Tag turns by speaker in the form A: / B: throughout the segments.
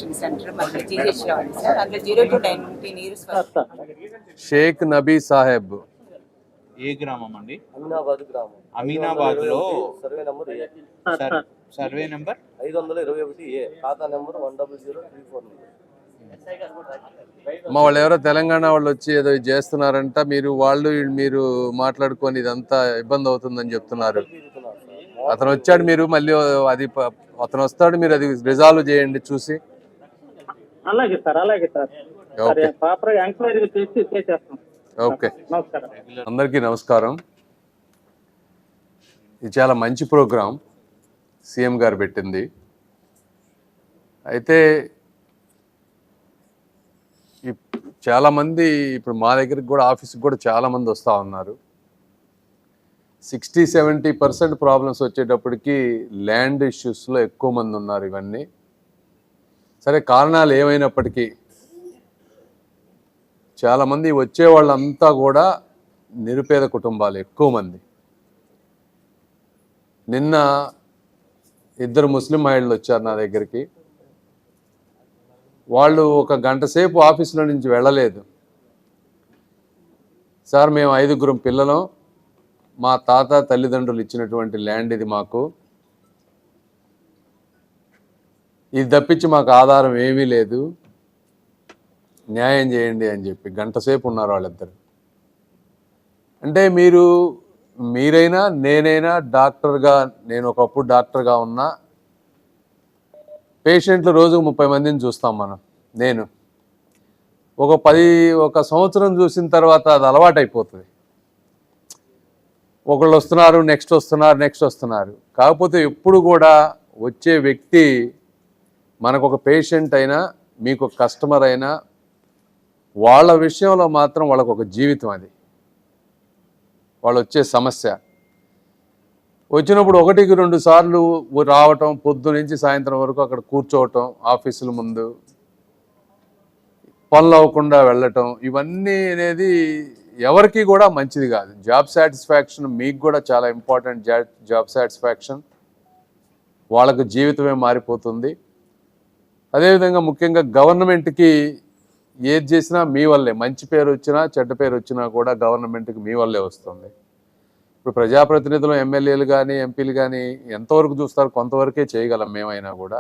A: Manufacturing centre మన GH లో ఉంది సార్. అందులో 0 to 19 ఇయర్స్
B: షేక్ నబీ సాహెబ్
C: ఏ గ్రామం అండి?
D: అమీనాబాద్ గ్రామం.
C: అమీనాబాద్ లో
D: సర్వే నెంబర్
C: సర్వే నెంబర్
D: 521 ఖాతా నెంబర్ 10034.
B: మా వాళ్ళు ఎవరో తెలంగాణ వాళ్ళు వచ్చి ఏదో ఇది చేస్తున్నారంట, మీరు మాట్లాడుకొని ఇదంతా ఇబ్బంది అవుతుందని చెప్తున్నారు. అతను వచ్చాడు, మీరు మళ్ళీ అతను వస్తాడు, మీరు అది రిజాల్వ్ చేయండి చూసి.
E: అలాగే సార్, అలాగే సార్. ప్రాపర్ ఎంక్వైరీ చేసి చేసేస్తాం.
B: ఓకే,
E: నమస్కారం.
B: అందరికీ నమస్కారం. ఇది చాలా మంచి ప్రోగ్రాం సీఎం గారు పెట్టింది. అయితే చాలామంది ఇప్పుడు మా దగ్గరికి కూడా ఆఫీస్కి కూడా చాలామంది వస్తూ ఉన్నారు. 60-70% ప్రాబ్లమ్స్ వచ్చేటప్పటికి ల్యాండ్ ఇష్యూస్లో ఎక్కువ మంది ఉన్నారు. ఇవన్నీ సరే, కారణాలు ఏమైనప్పటికీ చాలామంది వచ్చే వాళ్ళంతా కూడా నిరుపేద కుటుంబాలు ఎక్కువ మంది. నిన్న 2 ముస్లిం మహిళలు వచ్చారు నా దగ్గరికి. వాళ్ళు 1 గంట సేపు ఆఫీసులో నుంచి వెళ్ళలేదు. సార్, మేము 5 పిల్లలం, మా తాత తల్లిదండ్రులు ఇచ్చినటువంటి ల్యాండ్ ఇది, మాకు ఇది తప్పించి మాకు ఆధారం ఏమీ లేదు, న్యాయం చేయండి అని చెప్పి గంట సేపు ఉన్నారు వాళ్ళిద్దరు. అంటే మీరైనా నేనైనా డాక్టర్గా, నేను ఒకప్పుడు డాక్టర్గా ఉన్నా, పేషెంట్లు రోజుకు 30 మందిని చూస్తాం మనం. నేను ఒక సంవత్సరం చూసిన తర్వాత అది అలవాటైపోతుంది. ఒకళ్ళు వస్తున్నారు, నెక్స్ట్ వస్తున్నారు. కాకపోతే ఎప్పుడు కూడా వచ్చే వ్యక్తి మనకు ఒక పేషెంట్ అయినా, మీకు ఒక కస్టమర్ అయినా, వాళ్ళ విషయంలో మాత్రం వాళ్ళకు ఒక జీవితం. అది వాళ్ళు వచ్చే సమస్య. వచ్చినప్పుడు 1-2 సార్లు రావటం, పొద్దు నుంచి సాయంత్రం వరకు అక్కడ కూర్చోవటం, ఆఫీసుల ముందు పనులు అవ్వకుండా వెళ్ళటం, ఇవన్నీ అనేది ఎవరికి కూడా మంచిది కాదు. జాబ్ సాటిస్ఫాక్షన్ మీకు కూడా చాలా ఇంపార్టెంట్. జాబ్ సాటిస్ఫాక్షన్ వాళ్ళకు జీవితమే మారిపోతుంది. అదేవిధంగా ముఖ్యంగా గవర్నమెంట్కి ఏది చేసినా మీ వల్లే, మంచి పేరు వచ్చినా చెడ్డ పేరు వచ్చినా కూడా గవర్నమెంట్కి మీ వల్లే వస్తుంది. ఇప్పుడు ప్రజాప్రతినిధులు, ఎమ్మెల్యేలు కానీ ఎంపీలు కానీ ఎంతవరకు చూస్తారు, కొంతవరకే చేయగలం మేమైనా కూడా.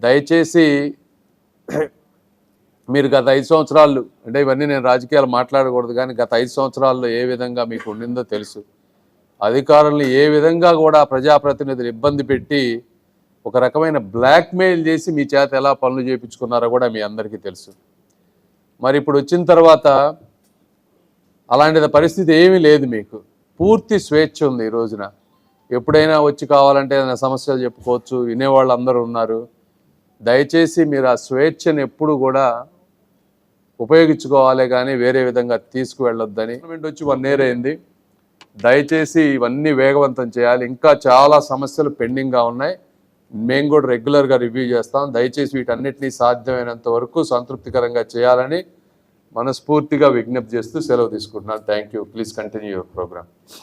B: దయచేసి మీరు గత 5 సంవత్సరాలు, అంటే ఇవన్నీ నేను రాజకీయాలు మాట్లాడకూడదు కానీ, గత 5 సంవత్సరాల్లో ఏ విధంగా మీకు ఉండిందో తెలుసు. అధికారులను ఏ విధంగా కూడా ప్రజాప్రతినిధులు ఇబ్బంది పెట్టి ఒక రకమైన బ్లాక్మెయిల్ చేసి మీ చేత ఎలా పనులు చేయించుకున్నారో కూడా మీ అందరికీ తెలుసు. మరి ఇప్పుడు వచ్చిన తర్వాత అలాంటి పరిస్థితి ఏమీ లేదు. మీకు పూర్తి స్వేచ్ఛ ఉంది ఈ రోజున. ఎప్పుడైనా వచ్చి కావాలంటే ఏదైనా సమస్యలు చెప్పుకోవచ్చు, వినేవాళ్ళు అందరూ ఉన్నారు. దయచేసి మీరు ఆ స్వేచ్ఛను ఎప్పుడు కూడా ఉపయోగించుకోవాలి కానీ వేరే విధంగా తీసుకువెళ్ళొద్దని. గవర్నమెంట్ వచ్చి 1 year అయింది. దయచేసి ఇవన్నీ వేగవంతం చేయాలి. ఇంకా చాలా సమస్యలు పెండింగ్గా ఉన్నాయి. మేము కూడా రెగ్యులర్గా రివ్యూ చేస్తాం. దయచేసి వీటన్నిటినీ సాధ్యమైనంత వరకు సంతృప్తికరంగా చేయాలని మనస్ఫూర్తిగా విజ్ఞప్తి చేస్తూ సెలవు తీసుకుంటున్నాను. Thank you. Please continue your programme.